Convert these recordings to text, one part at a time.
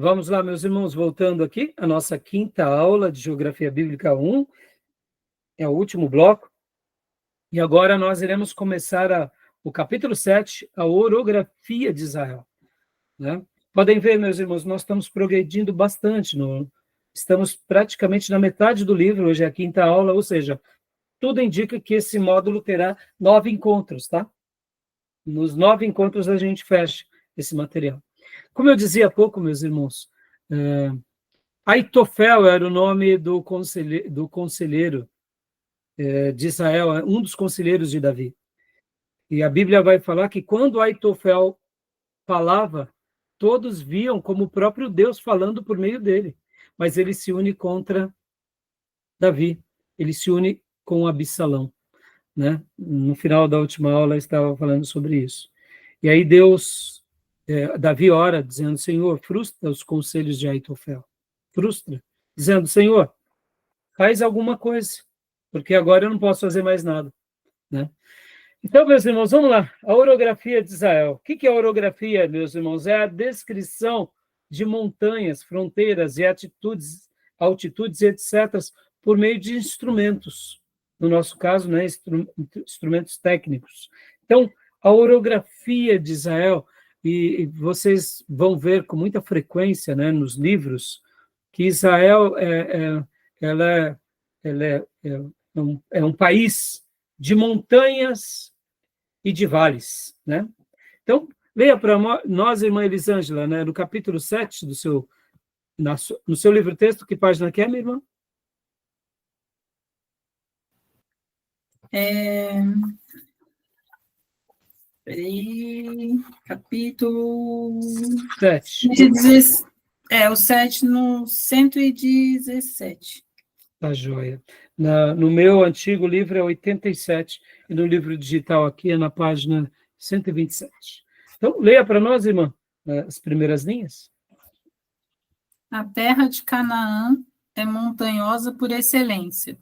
Vamos lá, meus irmãos, voltando aqui, a nossa quinta aula de Geografia Bíblica 1, é o último bloco, e agora nós iremos começar o capítulo 7, a orografia de Israel. Né? Podem ver, meus irmãos, nós estamos progredindo bastante, estamos praticamente na metade do livro, hoje é a quinta aula, ou seja, tudo indica que esse módulo terá 9 encontros, tá? Nos 9 encontros a gente fecha esse material. Como eu dizia há pouco, meus irmãos, Aitofel era o nome do conselheiro de Israel, um dos conselheiros de Davi. E a Bíblia vai falar que quando Aitofel falava, todos viam como o próprio Deus falando por meio dele. Mas ele se une contra Davi, ele se une com Absalão. Né? No final da última aula eu estava falando sobre isso. E aí Davi ora, dizendo, Senhor, frustra os conselhos de Aitofel. Frustra, dizendo, Senhor, faz alguma coisa, porque agora eu não posso fazer mais nada. Né? Então, meus irmãos, vamos lá. A orografia de Israel. O que é a orografia, meus irmãos? É a descrição de montanhas, fronteiras e altitudes, etc., por meio de instrumentos. No nosso caso, né, instrumentos técnicos. Então, a orografia de Israel, e vocês vão ver com muita frequência, né, nos livros, que Israel é um país de montanhas e de vales. Né? Então, leia para nós, irmã Elisângela, né, no capítulo 7 no seu livro-texto, que página que é, minha irmã? Capítulo 7. O 7 no 117. Tá joia. No meu antigo livro é 87, e no livro digital aqui é na página 127. Então, leia para nós, irmã, as primeiras linhas. A terra de Canaã é montanhosa por excelência.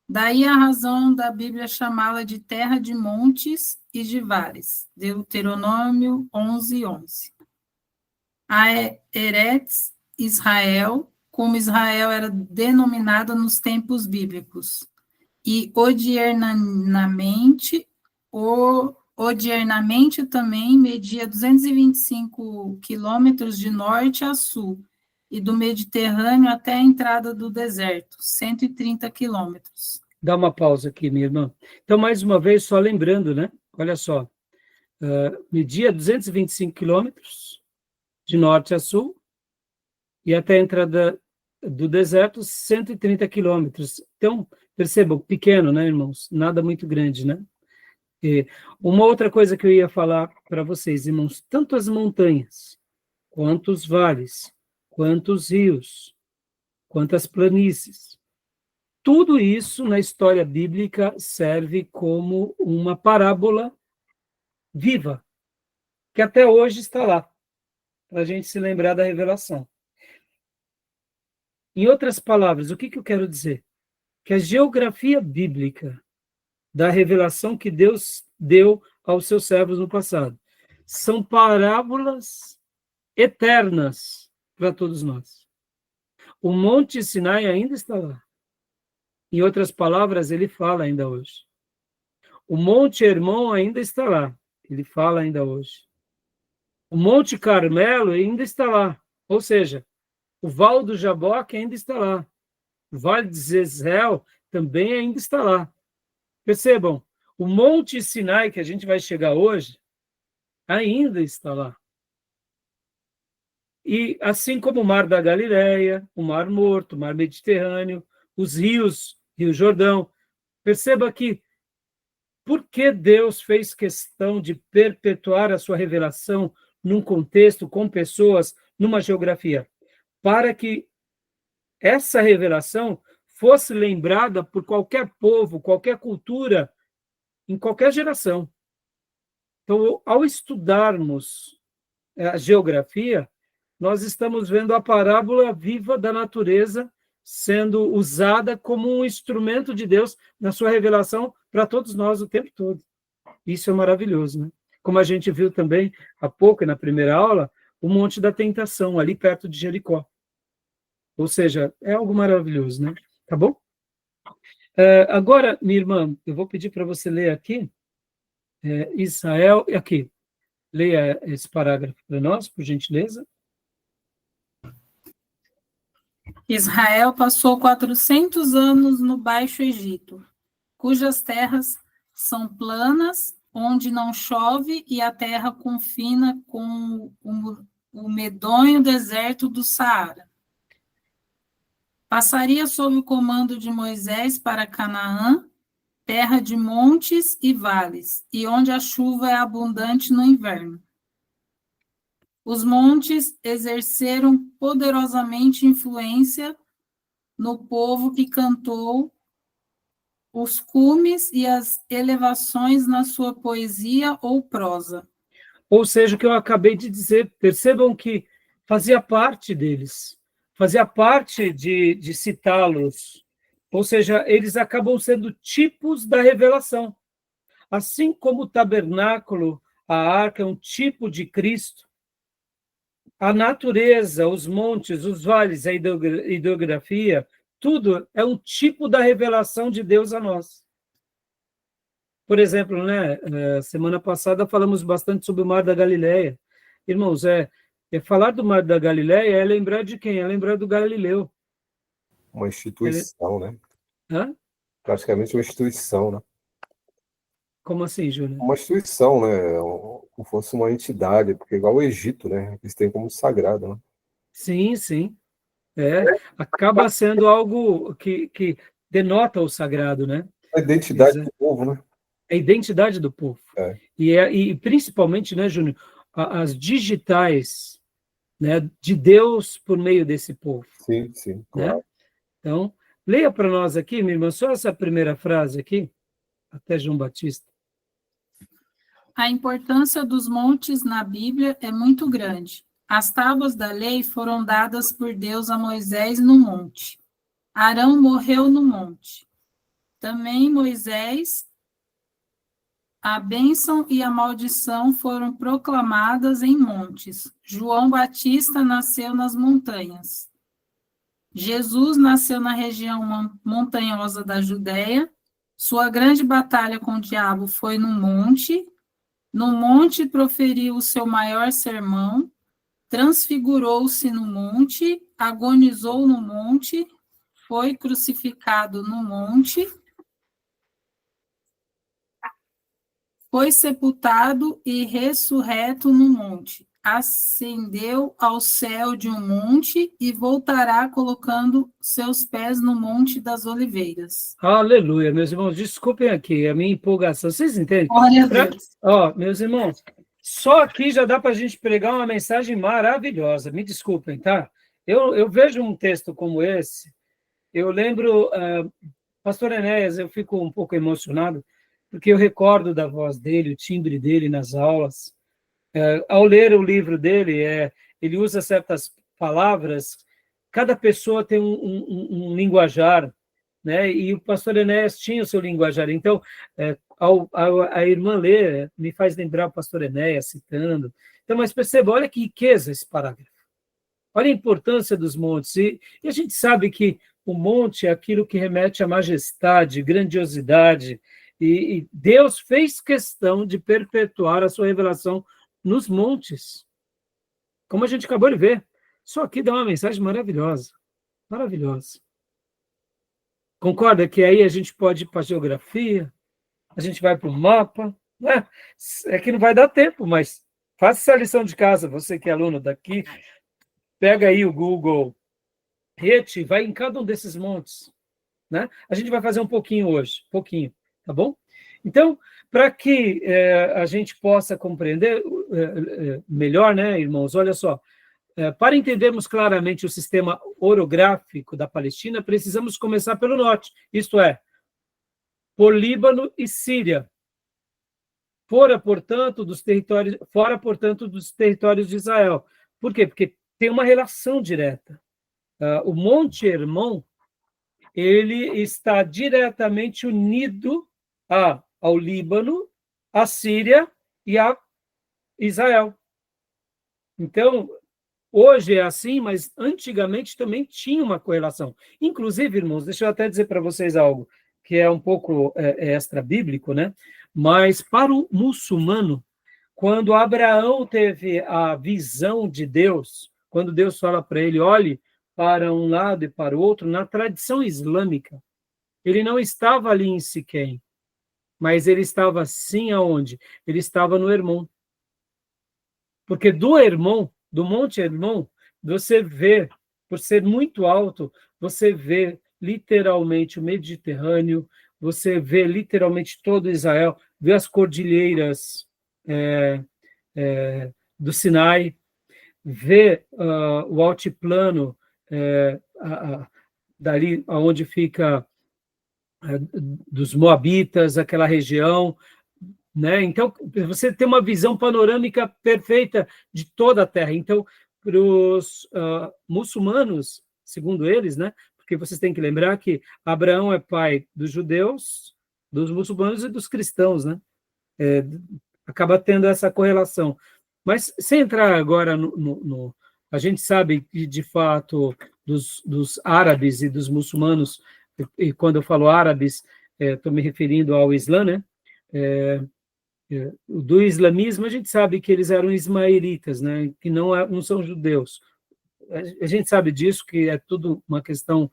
Daí a razão da Bíblia chamá-la de terra de montes e de vales. Deuteronômio 11:11. A Eretz Israel, como Israel era denominada nos tempos bíblicos, e odiernamente também media 225 quilômetros de norte a sul, e do Mediterrâneo até a entrada do deserto, 130 quilômetros. Dá uma pausa aqui, minha irmã. Então, mais uma vez, só lembrando, né? Olha só, media 225 quilômetros de norte a sul, e até a entrada do deserto, 130 quilômetros. Então, percebam, pequeno, né, irmãos? Nada muito grande, né? E uma outra coisa que eu ia falar para vocês, irmãos, tanto as montanhas, quanto os vales, quanto os rios, quanto as planícies, tudo isso na história bíblica serve como uma parábola viva, que até hoje está lá, para a gente se lembrar da revelação. Em outras palavras, o que eu quero dizer? Que a geografia bíblica da revelação que Deus deu aos seus servos no passado são parábolas eternas para todos nós. O Monte Sinai ainda está lá. Em outras palavras, ele fala ainda hoje. O Monte Hermon ainda está lá. Ele fala ainda hoje. O Monte Carmelo ainda está lá. Ou seja, o Val do Jaboque ainda está lá. O Vale de Jezreel também ainda está lá. Percebam, o Monte Sinai, que a gente vai chegar hoje, ainda está lá. E assim como o Mar da Galileia, o Mar Morto, o Mar Mediterrâneo, os rios, Rio Jordão, perceba que por que Deus fez questão de perpetuar a sua revelação num contexto, com pessoas, numa geografia? Para que essa revelação fosse lembrada por qualquer povo, qualquer cultura, em qualquer geração. Então, ao estudarmos a geografia, nós estamos vendo a parábola viva da natureza sendo usada como um instrumento de Deus na sua revelação para todos nós o tempo todo. Isso é maravilhoso, né? Como a gente viu também há pouco, na primeira aula, o Monte da Tentação, ali perto de Jericó. Ou seja, é algo maravilhoso, né? Tá bom? Agora, minha irmã, eu vou pedir para você ler aqui, Israel, aqui, leia esse parágrafo para nós, por gentileza. Israel passou 400 anos no Baixo Egito, cujas terras são planas, onde não chove, e a terra confina com o medonho deserto do Saara. Passaria sob o comando de Moisés para Canaã, terra de montes e vales, e onde a chuva é abundante no inverno. Os montes exerceram poderosamente influência no povo que cantou os cumes e as elevações na sua poesia ou prosa. Ou seja, o que eu acabei de dizer, percebam que fazia parte deles, fazia parte de citá-los, ou seja, eles acabam sendo tipos da revelação. Assim como o tabernáculo, a arca é um tipo de Cristo, a natureza, os montes, os vales, a hidrografia, tudo é um tipo da revelação de Deus a nós. Por exemplo, né, semana passada falamos bastante sobre o Mar da Galileia. Irmãos, falar do Mar da Galileia é lembrar de quem? É lembrar do Galileu. Uma instituição, né? Hã? Praticamente uma instituição, né? Como assim, Júnior? Uma instituição, né? Como fosse uma entidade, porque igual o Egito, né? Eles têm como sagrado, né? Sim, sim. Acaba sendo algo que denota o sagrado, né? A identidade do povo, né? A identidade do povo. E principalmente, né, Júnior, as digitais, né, de Deus por meio desse povo. Sim, claro. Né? Então, leia para nós aqui, minha irmã, só essa primeira frase aqui, até João Batista. A importância dos montes na Bíblia é muito grande. As tábuas da lei foram dadas por Deus a Moisés no monte. Arão morreu no monte. Também Moisés, a bênção e a maldição foram proclamadas em montes. João Batista nasceu nas montanhas. Jesus nasceu na região montanhosa da Judéia. Sua grande batalha com o diabo foi no monte. No monte proferiu o seu maior sermão. Transfigurou-se no monte. Agonizou no monte. Foi crucificado no monte. Foi sepultado e ressurreto no monte. Ascendeu ao céu de um monte e voltará colocando seus pés no monte das oliveiras. Aleluia, meus irmãos, desculpem aqui a minha empolgação. Vocês entendem? Glória a Deus. Meus irmãos, só aqui já dá para a gente pregar uma mensagem maravilhosa. Me desculpem, tá? Eu vejo um texto como esse, eu lembro, pastor Enéas, eu fico um pouco emocionado, porque eu recordo da voz dele, o timbre dele nas aulas. Ao ler o livro dele, ele usa certas palavras, cada pessoa tem um linguajar, né? E o pastor Enéas tinha o seu linguajar. Então, a irmã ler me faz lembrar o pastor Enéas citando. Então, mas perceba, olha que riqueza esse parágrafo. Olha a importância dos montes. E a gente sabe que o monte é aquilo que remete à majestade, grandiosidade, e Deus fez questão de perpetuar a sua revelação nos montes, como a gente acabou de ver. Só aqui dá uma mensagem maravilhosa, maravilhosa. Concorda que aí a gente pode ir para a geografia, a gente vai para o mapa, né? É que não vai dar tempo, mas faça essa lição de casa, você que é aluno daqui, pega aí o Google Earth, vai em cada um desses montes, né? A gente vai fazer um pouquinho hoje, tá bom? Então, para que a gente possa compreender melhor, né, irmãos? Olha só, para entendermos claramente o sistema orográfico da Palestina, precisamos começar pelo norte, isto é, por Líbano e Síria, fora, portanto, dos territórios de Israel. Por quê? Porque tem uma relação direta. O Monte Hermon, ele está diretamente unido ao Líbano, à Síria e a Israel. Então, hoje é assim, mas antigamente também tinha uma correlação. Inclusive, irmãos, deixa eu até dizer para vocês algo que é um pouco extra-bíblico, né? Mas para o muçulmano, quando Abraão teve a visão de Deus, quando Deus fala para ele, olhe para um lado e para o outro, na tradição islâmica, ele não estava ali em Siquém, mas ele estava sim aonde? Ele estava no Hermon. Porque do Hermon, do Monte Hermon, você vê, por ser muito alto, você vê literalmente o Mediterrâneo, você vê literalmente todo Israel, vê as cordilheiras do Sinai, vê o altiplano dali onde fica dos Moabitas, aquela região, né? Então, você tem uma visão panorâmica perfeita de toda a Terra. Então, para os muçulmanos, segundo eles, né? Porque vocês têm que lembrar que Abraão é pai dos judeus, dos muçulmanos e dos cristãos, né? Acaba tendo essa correlação. Mas, sem entrar agora a gente sabe que, de fato, dos árabes e dos muçulmanos, e quando eu falo árabes, estou me referindo ao Islã, né? Do islamismo, a gente sabe que eles eram ismaelitas, né? Que não são judeus. A gente sabe disso, que é tudo uma questão...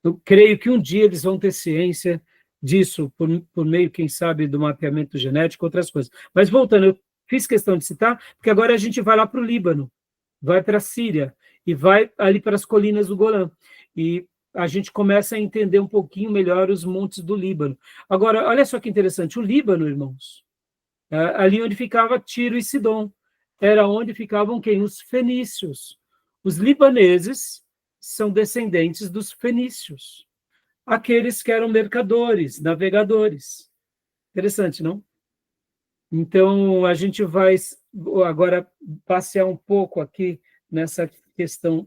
eu creio que um dia eles vão ter ciência disso, por meio, quem sabe, do mapeamento genético, outras coisas. Mas voltando, eu fiz questão de citar, porque agora a gente vai lá para o Líbano, vai para a Síria, e vai ali para as colinas do Golã. E a gente começa a entender um pouquinho melhor os montes do Líbano. Agora, olha só que interessante, o Líbano, irmãos, ali onde ficava Tiro e Sidom, era onde ficavam quem? Os fenícios. Os libaneses são descendentes dos fenícios, aqueles que eram mercadores, navegadores. Interessante, não? Então, a gente vai agora passear um pouco aqui nessa questão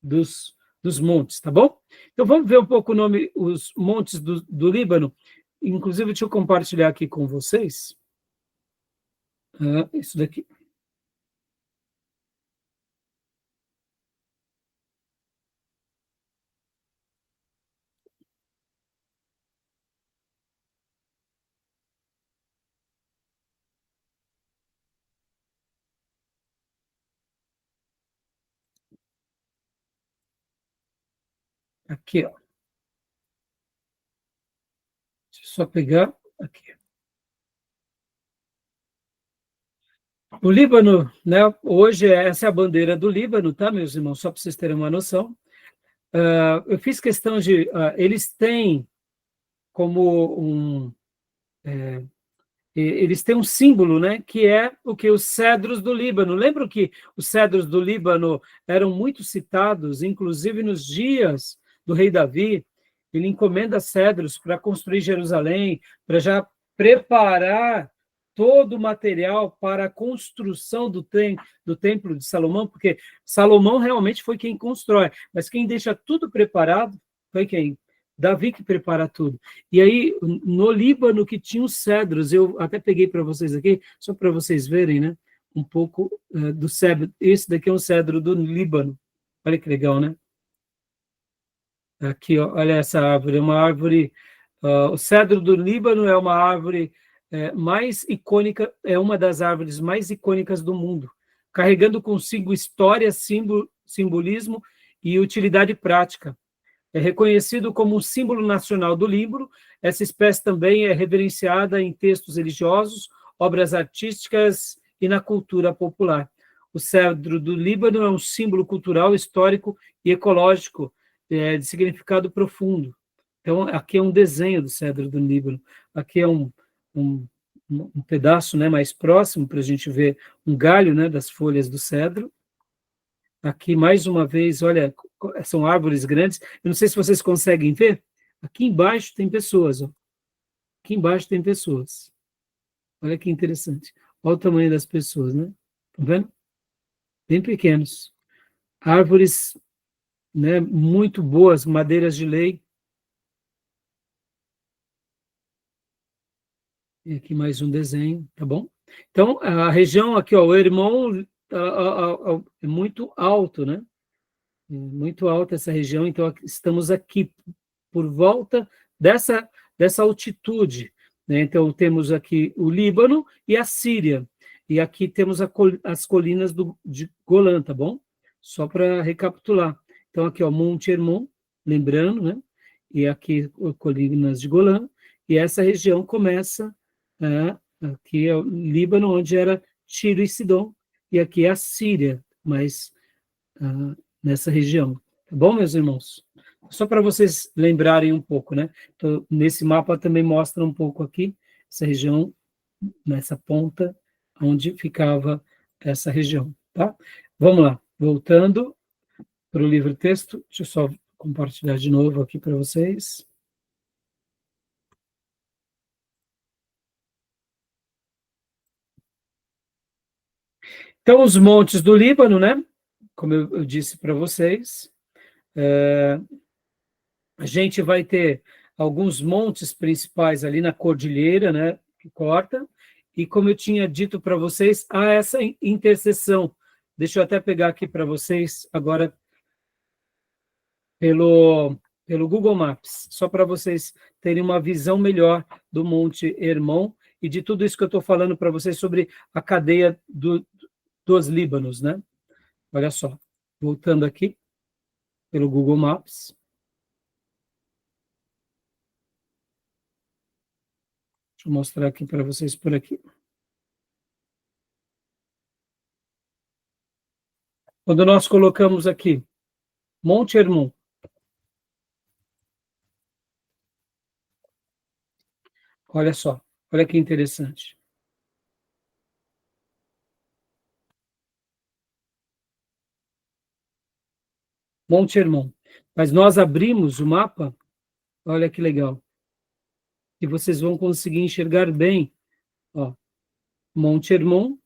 dos montes, tá bom? Então, vamos ver um pouco os montes do Líbano. Inclusive, deixa eu compartilhar aqui com vocês. Isso daqui. Aqui, ó. Deixa eu só pegar aqui. O Líbano, né? Hoje essa é a bandeira do Líbano, tá, meus irmãos? Só para vocês terem uma noção. Eu fiz questão de... eles têm como eles têm um símbolo, né, que é o que? Os cedros do Líbano. Lembram que os cedros do Líbano eram muito citados, inclusive nos dias do rei Davi? Ele encomenda cedros para construir Jerusalém, para já preparar todo o material para a construção do templo de Salomão, porque Salomão realmente foi quem constrói, mas quem deixa tudo preparado foi quem? Davi, que prepara tudo. E aí, no Líbano, que tinha os cedros, eu até peguei para vocês aqui, só para vocês verem, né, um pouco do cedro. Esse daqui é um cedro do Líbano. Olha que legal, né? Aqui, ó, olha essa árvore, é uma árvore... o cedro do Líbano é uma árvore mais icônica, é uma das árvores mais icônicas do mundo, carregando consigo história, simbolismo e utilidade prática. É reconhecido como um símbolo nacional do Líbano. Essa espécie também é reverenciada em textos religiosos, obras artísticas e na cultura popular. O cedro do Líbano é um símbolo cultural, histórico e ecológico de significado profundo. Então, aqui é um desenho do cedro do Líbano. Aqui é um pedaço, né, mais próximo, para a gente ver um galho, né, das folhas do cedro. Aqui, mais uma vez, olha, são árvores grandes. Eu não sei se vocês conseguem ver. Aqui embaixo tem pessoas. Ó. Aqui embaixo tem pessoas. Olha que interessante. Olha o tamanho das pessoas, né? Tá vendo? Bem pequenos. Árvores, né, muito boas, madeiras de lei. E aqui mais um desenho, tá bom? Então, a região aqui, ó, o Hermon é muito alto, né? Muito alta essa região, então estamos aqui por volta dessa altitude, né? Então, temos aqui o Líbano e a Síria, e aqui temos as colinas de Golã, tá bom? Só para recapitular. Então, aqui, ó, Monte Hermon, lembrando, né? E aqui, colinas de Golã, e essa região começa, aqui é o Líbano, onde era Tiro e Sidom, e aqui é a Síria, mas nessa região. Tá bom, meus irmãos? Só para vocês lembrarem um pouco, né? Então, nesse mapa também mostra um pouco aqui, essa região, nessa ponta, onde ficava essa região, tá? Vamos lá, voltando para o livro-texto, deixa eu só compartilhar de novo aqui para vocês. Então, os montes do Líbano, né? Como eu disse para vocês, a gente vai ter alguns montes principais ali na cordilheira, né? Que corta, e como eu tinha dito para vocês, há essa interseção. Deixa eu até pegar aqui para vocês agora pelo Google Maps, só para vocês terem uma visão melhor do Monte Hermon e de tudo isso que eu estou falando para vocês sobre a cadeia dos Líbanos, né? Olha só, voltando aqui pelo Google Maps. Deixa eu mostrar aqui para vocês por aqui. Quando nós colocamos aqui Monte Hermon, olha só, olha que interessante. Monte Hermon. Mas nós abrimos o mapa, olha que legal. E vocês vão conseguir enxergar bem, ó, Monte Hermon,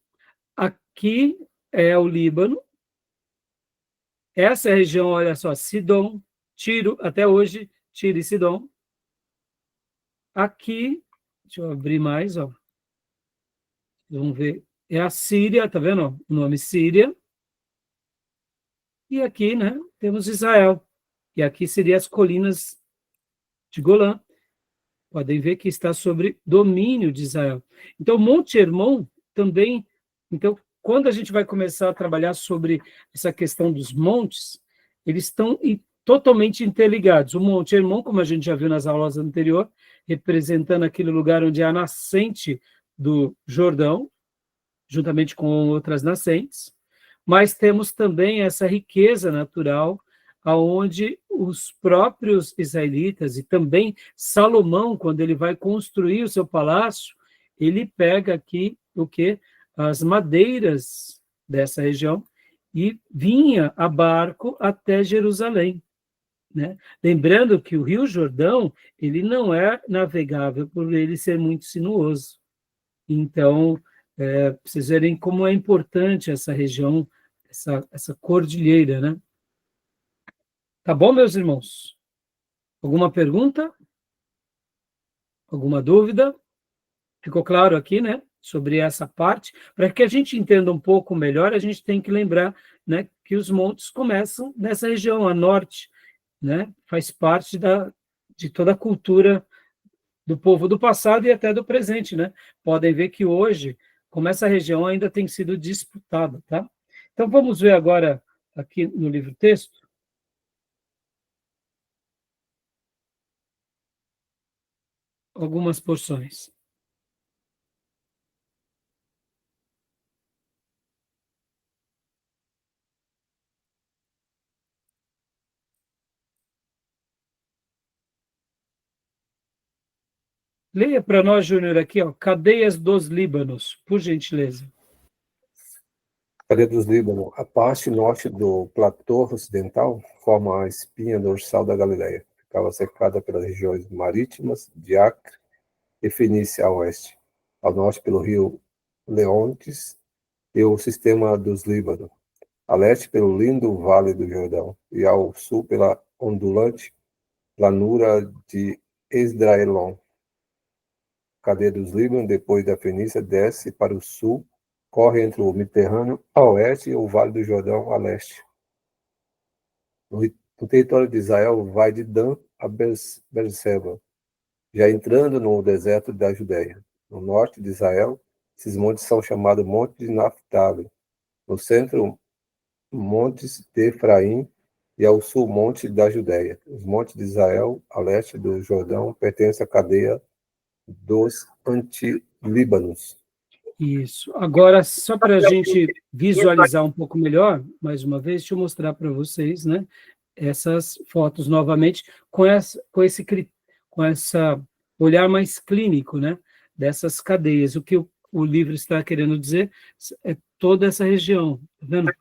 aqui é o Líbano, essa região, olha só, Sidom, Tiro, até hoje, Tiro e Sidom. Aqui, deixa eu abrir mais, ó. Vamos ver, é a Síria, tá vendo? Ó, o nome Síria. E aqui, né, temos Israel. E aqui seriam as colinas de Golã. Podem ver que está sobre domínio de Israel. Então, Monte Hermon também... Então, quando a gente vai começar a trabalhar sobre essa questão dos montes, eles estão totalmente interligados. O Monte Hermon, como a gente já viu nas aulas anteriores, representando aquele lugar onde é a nascente do Jordão, juntamente com outras nascentes, mas temos também essa riqueza natural, aonde os próprios israelitas, e também Salomão, quando ele vai construir o seu palácio, ele pega aqui o quê? As madeiras dessa região e vinha a barco até Jerusalém, né? Lembrando que o Rio Jordão, ele não é navegável por ele ser muito sinuoso. Então, vocês verem como é importante essa região, essa cordilheira, né? Tá bom, meus irmãos? Alguma pergunta? Alguma dúvida? Ficou claro aqui, né? Sobre essa parte. Para que a gente entenda um pouco melhor, a gente tem que lembrar, né, que os montes começam nessa região, a norte, né? Faz parte de toda a cultura do povo do passado e até do presente, né? Podem ver que hoje, como essa região ainda tem sido disputada, tá? Então, vamos ver agora aqui no livro-texto algumas porções. Leia para nós, Júnior, aqui, ó, Cadeias dos Líbanos, por gentileza. Cadeia dos Líbano. A parte norte do platô ocidental forma a espinha dorsal da Galileia. Ficava cercada pelas regiões marítimas de Acre e Fenícia a oeste. Ao norte pelo rio Leontes e o sistema dos Líbano. A leste pelo lindo Vale do Jordão. E ao sul pela ondulante planura de Esdraelon. cadeia dos Líbanos, depois da Fenícia, desce para o sul, corre entre o Mediterrâneo a oeste e o Vale do Jordão a leste. No território de Israel, vai de Dan a Berseba, já entrando no deserto da Judéia. No norte de Israel, esses montes são chamados Montes de Naftali. No centro, Montes de Efraim, e ao sul, Monte da Judéia. Os montes de Israel, a leste do Jordão, pertencem à cadeia dos Antilíbanos. Isso. Agora, só para a gente visualizar um pouco melhor, mais uma vez, deixa eu mostrar para vocês, né, essas fotos novamente, com essa olhar mais clínico, né, dessas cadeias. O que o livro está querendo dizer é toda essa região, tá vendo?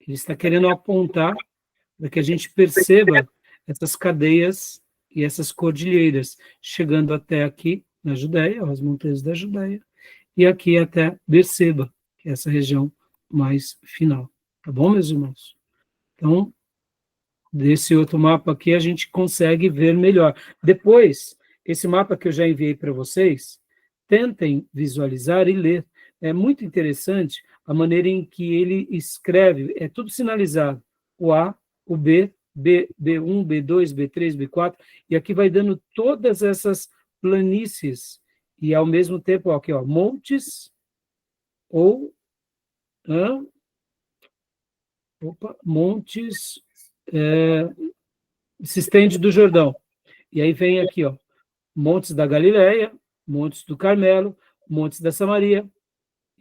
Ele está querendo apontar para que a gente perceba essas cadeias e essas cordilheiras, chegando até aqui na Judéia, as montanhas da Judéia, e aqui até Berseba, que é essa região mais final. Tá bom, meus irmãos? Então, desse outro mapa aqui, a gente consegue ver melhor. Depois, esse mapa que eu já enviei para vocês, tentem visualizar e ler. É muito interessante a maneira em que ele escreve, é tudo sinalizado. O A, o B, B1, B2, B3, B4, e aqui vai dando todas essas planícies, e ao mesmo tempo, ó, aqui, ó, montes, ou montes, se estende do Jordão. E aí vem aqui, ó, montes da Galileia, montes do Carmelo, montes da Samaria,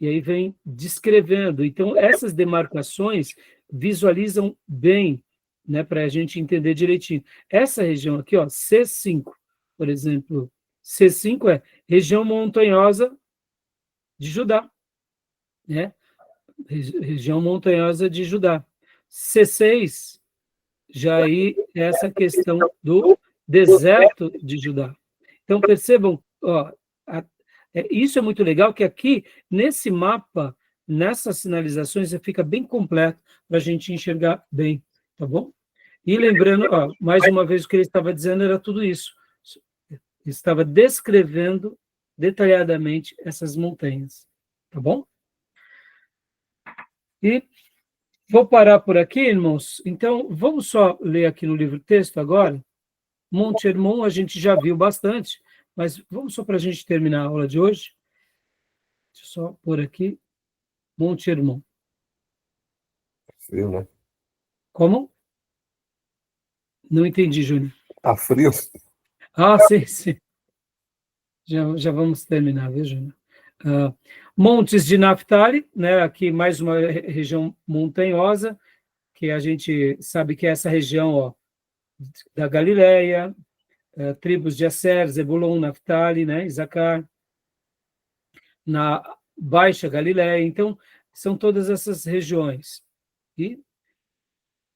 e aí vem descrevendo. Então, essas demarcações visualizam bem, né, para a gente entender direitinho. Essa região aqui, ó, C5, por exemplo, C5 é região montanhosa de Judá, né? Região montanhosa de Judá. C6, já aí essa questão do deserto de Judá. Então, percebam, ó, isso é muito legal, que aqui, nesse mapa, nessas sinalizações, fica bem completo para a gente enxergar bem, tá bom? E lembrando, ó, mais uma vez, o que ele estava dizendo era tudo isso. Ele estava descrevendo detalhadamente essas montanhas, tá bom? E vou parar por aqui, irmãos. Então, vamos só ler aqui no livro texto agora. Monte Hermon a gente já viu bastante, mas vamos só para a gente terminar a aula de hoje. Deixa eu só pôr aqui. Monte Hermon. Frio, né? Como? Não entendi, Júnior. Tá frio? Ah, sim, sim. Já vamos terminar, viu, Júnior? Montes de Naftali, né? Aqui mais uma região montanhosa, que a gente sabe que é essa região, ó, da Galileia, tribos de Aser, Zebulon, Naftali, né? Isacar, na Baixa Galileia. Então, são todas essas regiões. E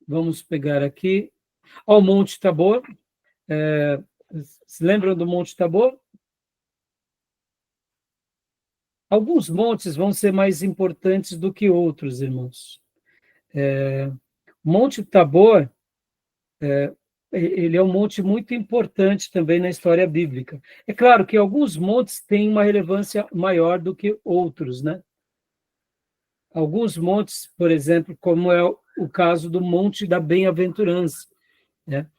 vamos pegar aqui, ó, o Monte Tabor. Se lembram do Monte Tabor? Alguns montes vão ser mais importantes do que outros, irmãos. Monte Tabor, ele é um monte muito importante também na história bíblica. É claro que alguns montes têm uma relevância maior do que outros, né? Alguns montes, por exemplo, como é o caso do Monte da Bem-aventurança, né?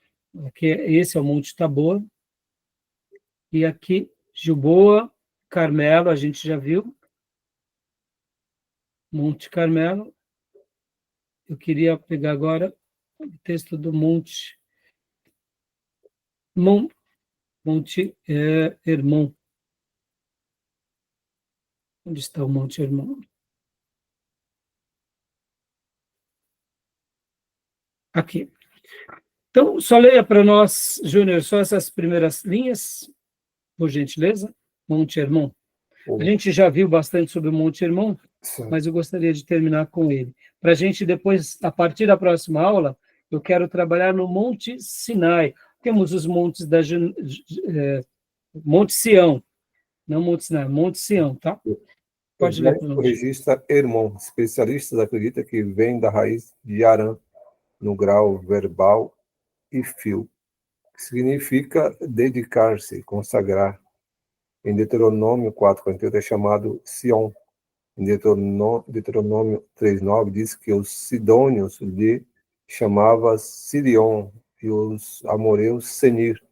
Aqui, esse é o Monte Tabor, e aqui, Gilboa, Carmelo, a gente já viu, Monte Carmelo. Eu queria pegar agora o texto do Monte Hermon. Onde está o Monte Hermon? Aqui. Então, só leia para nós, Júnior, só essas primeiras linhas, por gentileza. Monte Hermon. A gente já viu bastante sobre o Monte Hermon, mas eu gostaria de terminar com ele. Para a gente depois, a partir da próxima aula, eu quero trabalhar no Monte Sinai. Temos os montes da Monte Sião, não Monte Sinai, Monte Sião, tá? Pode ler para nós. O regista Hermon, especialistas acreditam que vem da raiz de Aram, no grau verbal e fio, que significa dedicar-se, consagrar, em Deuteronômio 4:48 é chamado Sion. Em Deuteronômio 3:9 diz que os sidônios lhe chamava Sirion e os amoreus Senir.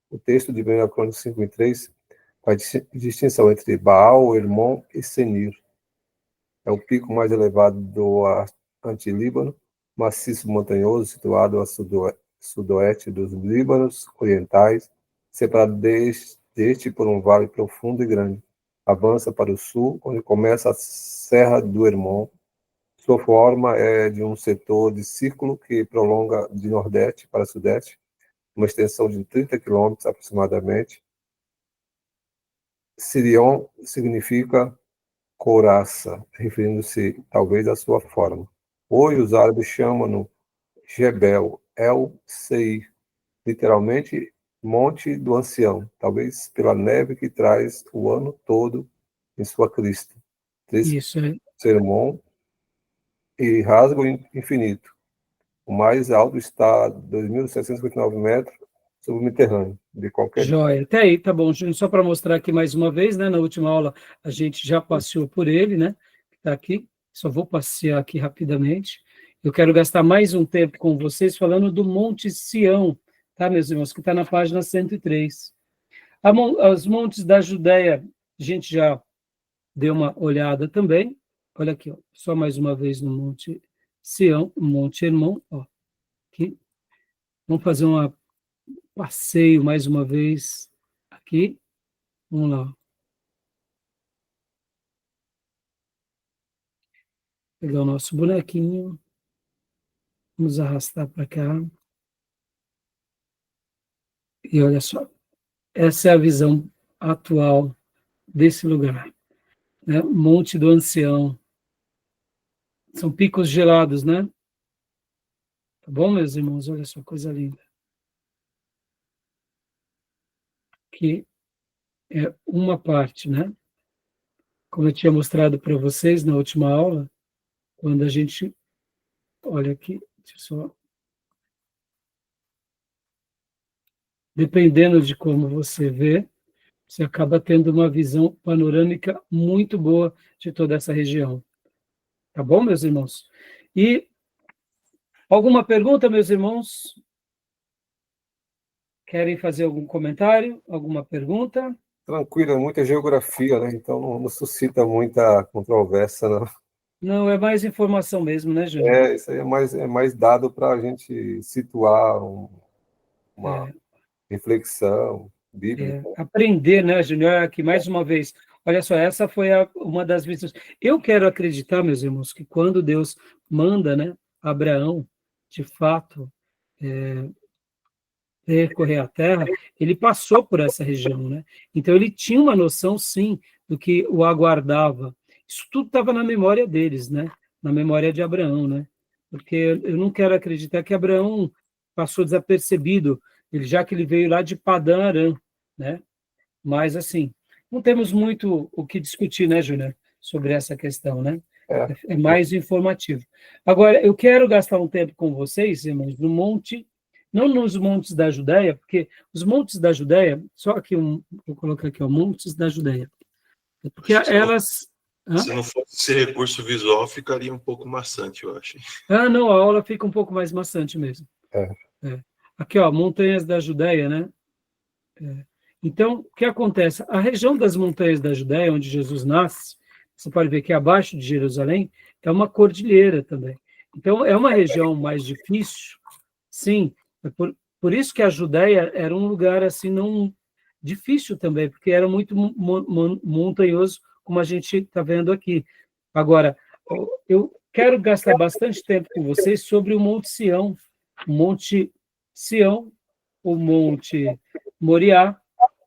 O texto de 1 Crônicas 5:3 faz distinção entre Baal, Hermon e Senir. É o pico mais elevado do Antilíbano, maciço montanhoso situado a sudoeste dos Líbanos orientais, separado deste por um vale profundo e grande. Avança para o sul, onde começa a Serra do Hermon. Sua forma é de um setor de círculo que prolonga de nordeste para sudeste, uma extensão de 30 quilômetros aproximadamente. Sirion significa couraça, referindo-se talvez à sua forma. Hoje os árabes chamam-no Jebel el-Seir, literalmente Monte do Ancião, talvez pela neve que traz o ano todo em sua crista. Isso, Sermão e rasgo infinito. O mais alto está a 2.759 metros subterrâneo, de qualquer... Joia, até aí, tá bom. Só para mostrar aqui mais uma vez, né? Na última aula a gente já passeou por ele, né? Está aqui, só vou passear aqui rapidamente. Eu quero gastar mais um tempo com vocês falando do Monte Sião, tá, meus irmãos? Que está na página 103. Os montes da Judéia, a gente já deu uma olhada também. Olha aqui, ó, só mais uma vez no Monte Sião, Monte Hermon, ó, aqui. Vamos fazer um passeio mais uma vez aqui. Vamos lá. Pegar o nosso bonequinho. Vamos arrastar para cá. E olha só, essa é a visão atual desse lugar, né? Monte do Ancião. São picos gelados, né? Tá bom, meus irmãos? Olha só, coisa linda. Aqui é uma parte, né? Como eu tinha mostrado para vocês na última aula, quando a gente... Olha aqui, deixa eu só... Dependendo de como você vê, você acaba tendo uma visão panorâmica muito boa de toda essa região. Tá bom, meus irmãos? E alguma pergunta, meus irmãos? Querem fazer algum comentário? Alguma pergunta? Tranquilo, é muita geografia, né? Então não suscita muita controvérsia, não. Não, é mais informação mesmo, né, Júnior? Isso aí é mais dado para a gente situar uma reflexão bíblica. Aprender, né, Júnior? Aqui, mais uma vez. Olha só, essa foi uma das visões. Eu quero acreditar, meus irmãos, que quando Deus manda, né, Abraão, de fato, percorrer a terra, ele passou por essa região, né? Então ele tinha uma noção, sim, do que o aguardava. Isso tudo estava na memória deles, né? Na memória de Abraão, né? Porque eu não quero acreditar que Abraão passou desapercebido, já que ele veio lá de Padã Arã, né? Mas, assim, não temos muito o que discutir, né, Júnior, sobre essa questão, né? É mais informativo. Agora, eu quero gastar um tempo com vocês, irmãos, no monte... Não nos montes da Judéia, porque os montes da Judéia, só aqui, vou colocar aqui, ó, montes da Judéia. Porque elas... Se não fosse esse recurso visual, ficaria um pouco maçante, eu acho. Não, a aula fica um pouco mais maçante mesmo. Aqui, ó, montanhas da Judéia, né? Então, o que acontece? A região das montanhas da Judéia, onde Jesus nasce, você pode ver que abaixo de Jerusalém, é uma cordilheira também. Então, é uma região mais difícil, sim. Por isso que a Judéia era um lugar assim não difícil também, porque era muito montanhoso, como a gente está vendo aqui. Agora, eu quero gastar bastante tempo com vocês sobre o Monte Sião, o Monte Moriá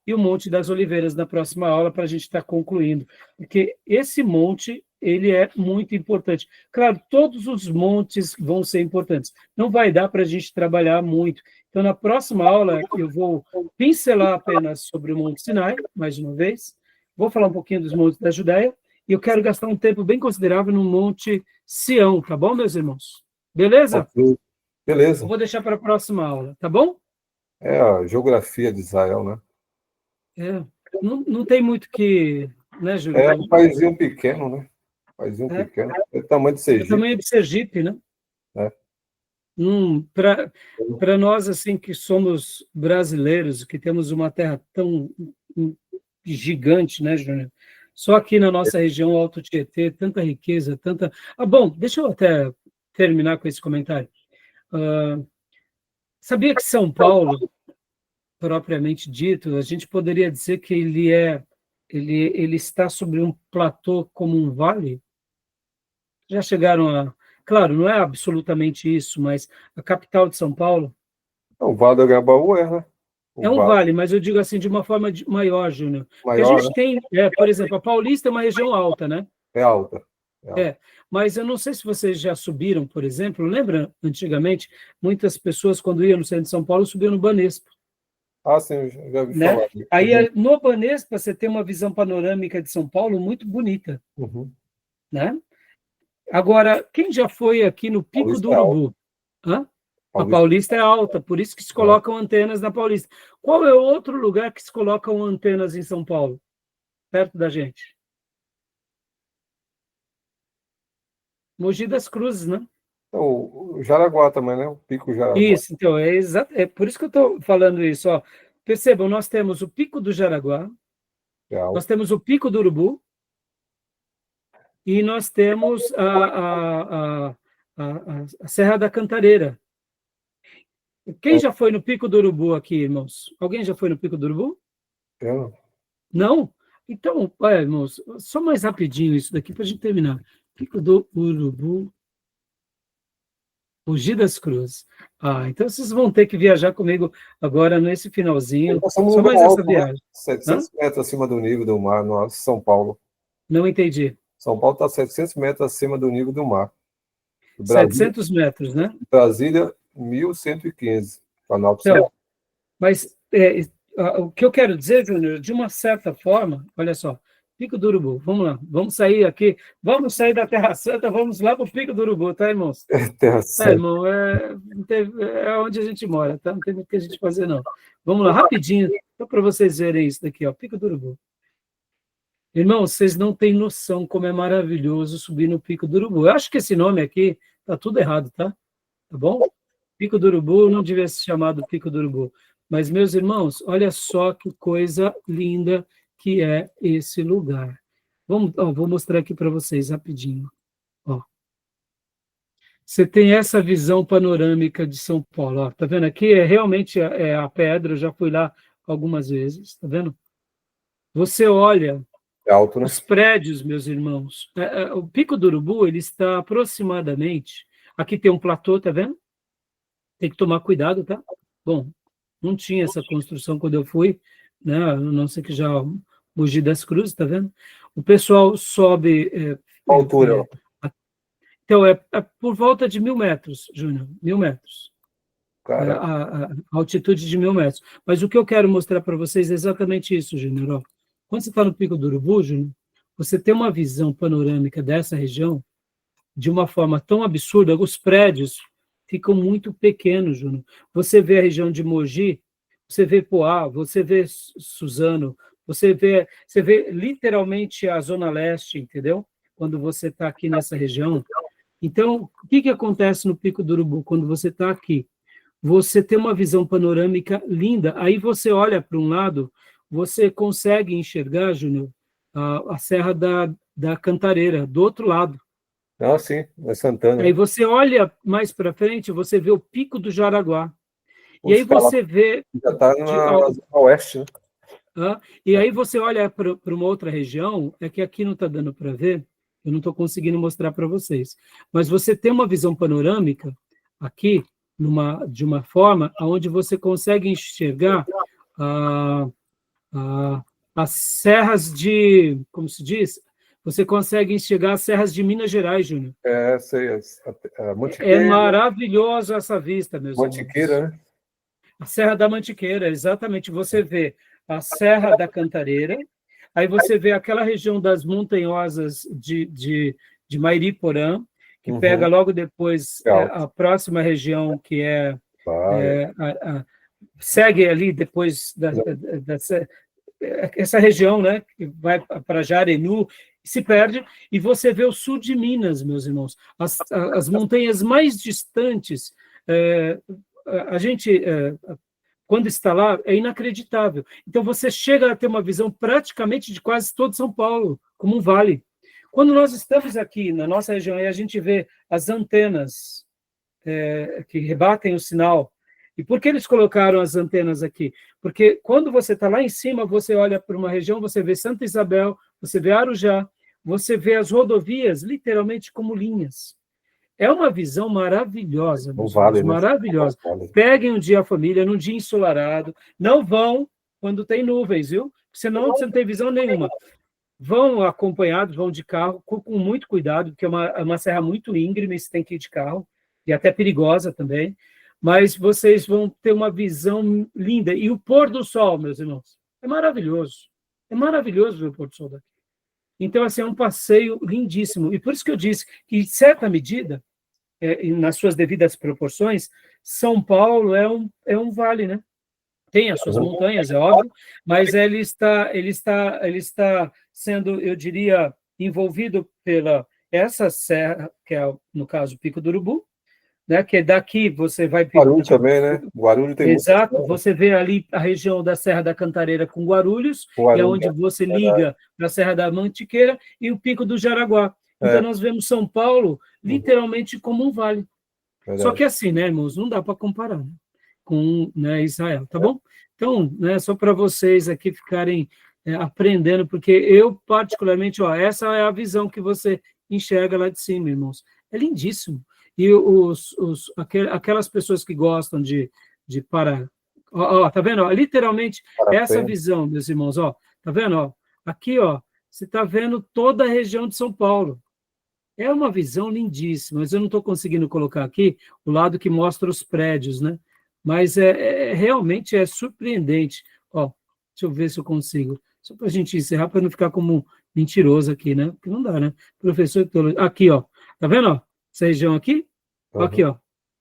e o Monte das Oliveiras na próxima aula, para a gente estar concluindo. Porque esse monte, ele é muito importante. Claro, todos os montes vão ser importantes. Não vai dar para a gente trabalhar muito. Então, na próxima aula, eu vou pincelar apenas sobre o Monte Sinai, mais uma vez. Vou falar um pouquinho dos montes da Judéia. E eu quero gastar um tempo bem considerável no Monte Sião, tá bom, meus irmãos? Beleza? Beleza. Eu vou deixar para a próxima aula, tá bom? É a geografia de Israel, né? não tem muito que, né, Júlio? É um paísinho pequeno, né? Paísinho pequeno. É o tamanho de É o Sergipe. tamanho de Sergipe, né? É. Para nós, assim, que somos brasileiros, que temos uma terra tão gigante, né, Júnior? Só aqui na nossa região, Alto Tietê, tanta riqueza, tanta... bom, deixa eu até terminar com esse comentário. Sabia que São Paulo, propriamente dito, a gente poderia dizer que ele está sobre um platô como um vale? Já chegaram a... Claro, não é absolutamente isso, mas a capital de São Paulo O Vale do Agabaú né? é um vale, mas eu digo assim de uma forma maior, Júnior. Porque a Maior, gente tem, por exemplo, a Paulista é uma região alta, né? É alta. É alta. Mas eu não sei se vocês já subiram, por exemplo, lembra, antigamente, muitas pessoas, quando iam no centro de São Paulo, subiam no Banespa. Sim, eu já ouvi Né? falar. Aí, no Banespa, você tem uma visão panorâmica de São Paulo muito bonita. Uhum. Né? Agora, quem já foi aqui no Pico Paulista do Urubu? A Paulista é alta, por isso que se colocam antenas na Paulista. Qual é o outro lugar que se colocam antenas em São Paulo? Perto da gente? Mogi das Cruzes, né? O Jaraguá também, né? O Pico Jaraguá. Isso, então, é por isso que eu estou falando isso. Ó. Percebam, nós temos o Pico do Jaraguá, nós temos o Pico do Urubu, e nós temos a Serra da Cantareira. Quem já foi no Pico do Urubu aqui, irmãos? Alguém já foi no Pico do Urubu? Eu Não? Então, irmãos, só mais rapidinho isso daqui para a gente terminar. Pico do Urubu, Mogi das Cruzes. Então vocês vão ter que viajar comigo agora nesse finalzinho. Só mais essa viagem. 700 metros acima do nível do mar, no São Paulo. Não entendi. São Paulo está 700 metros acima do nível do mar. 700 metros, né? Brasília, 1.115. Então, mas o que eu quero dizer, Júnior, de uma certa forma, olha só, Pico do Urubu, vamos lá, vamos sair aqui, vamos sair da Terra Santa, vamos lá para o Pico do Urubu, tá, irmãos? Terra Santa. Irmão, é onde a gente mora, tá? Não tem muito o que a gente fazer, não. Vamos lá, rapidinho, só para vocês verem isso daqui, ó, Pico do Urubu. Irmão, vocês não têm noção como é maravilhoso subir no Pico do Urubu. Eu acho que esse nome aqui tá tudo errado, tá? Tá bom? Pico do Urubu não devia ser chamado Pico do Urubu. Mas, meus irmãos, olha só que coisa linda que é esse lugar. Vou mostrar aqui para vocês rapidinho. Ó. Você tem essa visão panorâmica de São Paulo. Ó. Tá vendo aqui? Realmente a pedra, eu já fui lá algumas vezes. Tá vendo? Você olha alto, né? Os prédios, meus irmãos. O Pico do Urubu, ele está aproximadamente... Aqui tem um platô, tá vendo? Tem que tomar cuidado, tá? Bom, não tinha essa construção quando eu fui, né? A não ser que já Mogi das Cruzes, tá vendo? O pessoal sobe... altura. Então, é por volta de 1.000 metros, Júnior, 1.000 metros. A altitude de 1.000 metros. Mas o que eu quero mostrar para vocês é exatamente isso, Júnior. Quando você está no Pico do Urubu, Júnior, você tem uma visão panorâmica dessa região de uma forma tão absurda, os prédios ficam muito pequenos, Júnior. Você vê a região de Mogi, você vê Poá, você vê Suzano, você vê literalmente a Zona Leste, entendeu? Quando você está aqui nessa região. Então, o que acontece no Pico do Urubu quando você está aqui? Você tem uma visão panorâmica linda, aí você olha para um lado, você consegue enxergar, Júnior, a Serra da Cantareira, do outro lado. Sim, é Santana. Aí você olha mais para frente, você vê o Pico do Jaraguá. E aí você vê... Já está na oeste, né? E aí você olha para uma outra região, é que aqui não está dando para ver, eu não estou conseguindo mostrar para vocês, mas você tem uma visão panorâmica aqui, de uma forma onde você consegue enxergar as serras de, como se diz? Você consegue enxergar as serras de Minas Gerais, Júnior. Sei. É maravilhoso essa vista, meus irmãos. Mantiqueira, né? A Serra da Mantiqueira, exatamente. Você vê a Serra da Cantareira, aí você vê aquela região das montanhosas de Mairiporã, que pega logo depois a próxima região, que segue ali depois essa região, né, que vai para Jarenu, se perde, e você vê o sul de Minas, meus irmãos, as montanhas mais distantes, a gente, quando está lá, é inacreditável. Então, você chega a ter uma visão praticamente de quase todo São Paulo, como um vale. Quando nós estamos aqui na nossa região e a gente vê as antenas que rebatem o sinal, e por que eles colocaram as antenas aqui? Porque quando você está lá em cima, você olha para uma região, você vê Santa Isabel, você vê Arujá, você vê as rodovias literalmente como linhas. É uma visão maravilhosa, vale, né? maravilhosa. Vale. Peguem um dia a família, num dia ensolarado, não vão quando tem nuvens, viu? Senão você não tem visão nenhuma. Vão acompanhados, vão de carro, com muito cuidado, porque é uma serra muito íngreme, você tem que ir de carro, e até perigosa também, mas vocês vão ter uma visão linda. E o pôr do sol, meus irmãos, é maravilhoso ver o pôr do sol daqui. Então, assim, é um passeio lindíssimo, e por isso que eu disse que, em certa medida, nas suas devidas proporções, São Paulo é um vale, né? Tem as suas montanhas, é óbvio, mas ele está sendo, eu diria, envolvido pela essa serra, que é, no caso, o Pico do Urubu, né, que daqui você vai... Guarulhos também, né? Guarulhos tem Exato, você vê ali a região da Serra da Cantareira com Guarulhos, que é onde você liga para a Serra da Mantiqueira, e o Pico do Jaraguá. Então, nós vemos São Paulo literalmente como um vale. Verdade. Só que assim, né, irmãos, não dá para comparar, né, com, né, Israel, tá bom? Então, né, só para vocês aqui ficarem aprendendo, porque eu, particularmente, essa é a visão que você enxerga lá de cima, irmãos. É lindíssimo. E aquelas pessoas que gostam de parar... tá vendo? Literalmente, essa visão, meus irmãos, tá vendo? Aqui, você está vendo toda a região de São Paulo. É uma visão lindíssima, mas eu não estou conseguindo colocar aqui o lado que mostra os prédios, né? Mas realmente é surpreendente. Deixa eu ver se eu consigo. Só para a gente encerrar, para não ficar como mentiroso aqui, né? Porque não dá, né? Professor de teologia. Aqui, tá vendo? Essa região aqui? Uhum. Aqui,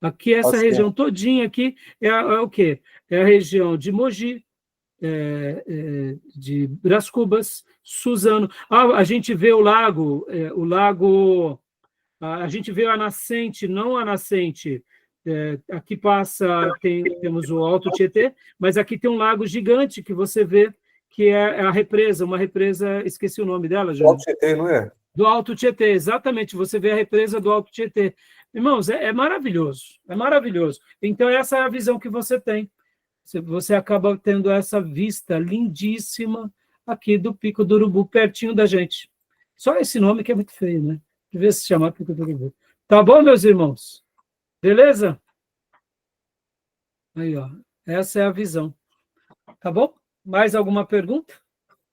Aqui, essa região todinha aqui é o quê? É a região de Mogi, de Brás Cubas, Suzano. A gente vê o lago, a gente vê a nascente, não a nascente, aqui temos o Alto Tietê, mas aqui tem um lago gigante que você vê, que é a represa, uma represa, esqueci o nome dela, Júlio. Do Alto Tietê, não é? Do Alto Tietê, exatamente, você vê a represa do Alto Tietê. Irmãos, é maravilhoso, é maravilhoso. Então, essa é a visão que você tem. Você acaba tendo essa vista lindíssima aqui do Pico do Urubu, pertinho da gente. Só esse nome que é muito feio, né? Devia se chamar Pico do Urubu. Tá bom, meus irmãos? Beleza? Aí, essa é a visão. Tá bom? Mais alguma pergunta?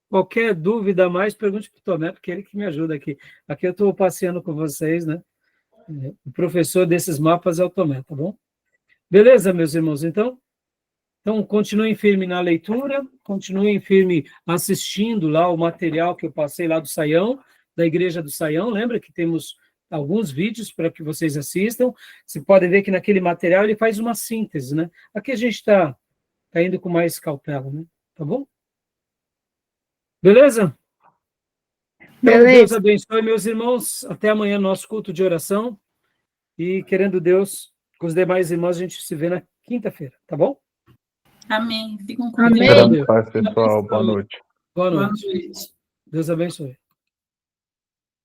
Qualquer dúvida mais, pergunte para o Tomé, porque ele que me ajuda aqui. Aqui eu estou passeando com vocês, né? O professor desses mapas é o Tomé, tá bom? Beleza, meus irmãos, então? Então, continuem firme na leitura, continuem firme assistindo lá o material que eu passei lá do Saião, da Igreja do Saião. Lembra que temos alguns vídeos para que vocês assistam. Você pode ver que naquele material ele faz uma síntese, né? Aqui a gente está indo com mais cautela, né? Tá bom? Beleza? Então, Deus abençoe, meus irmãos. Até amanhã, nosso culto de oração. E, querendo Deus, com os demais irmãos, a gente se vê na quinta-feira, tá bom? Amém. Ficam com Amém. Deus. Paz, pessoal. Boa noite. Boa noite. Deus abençoe.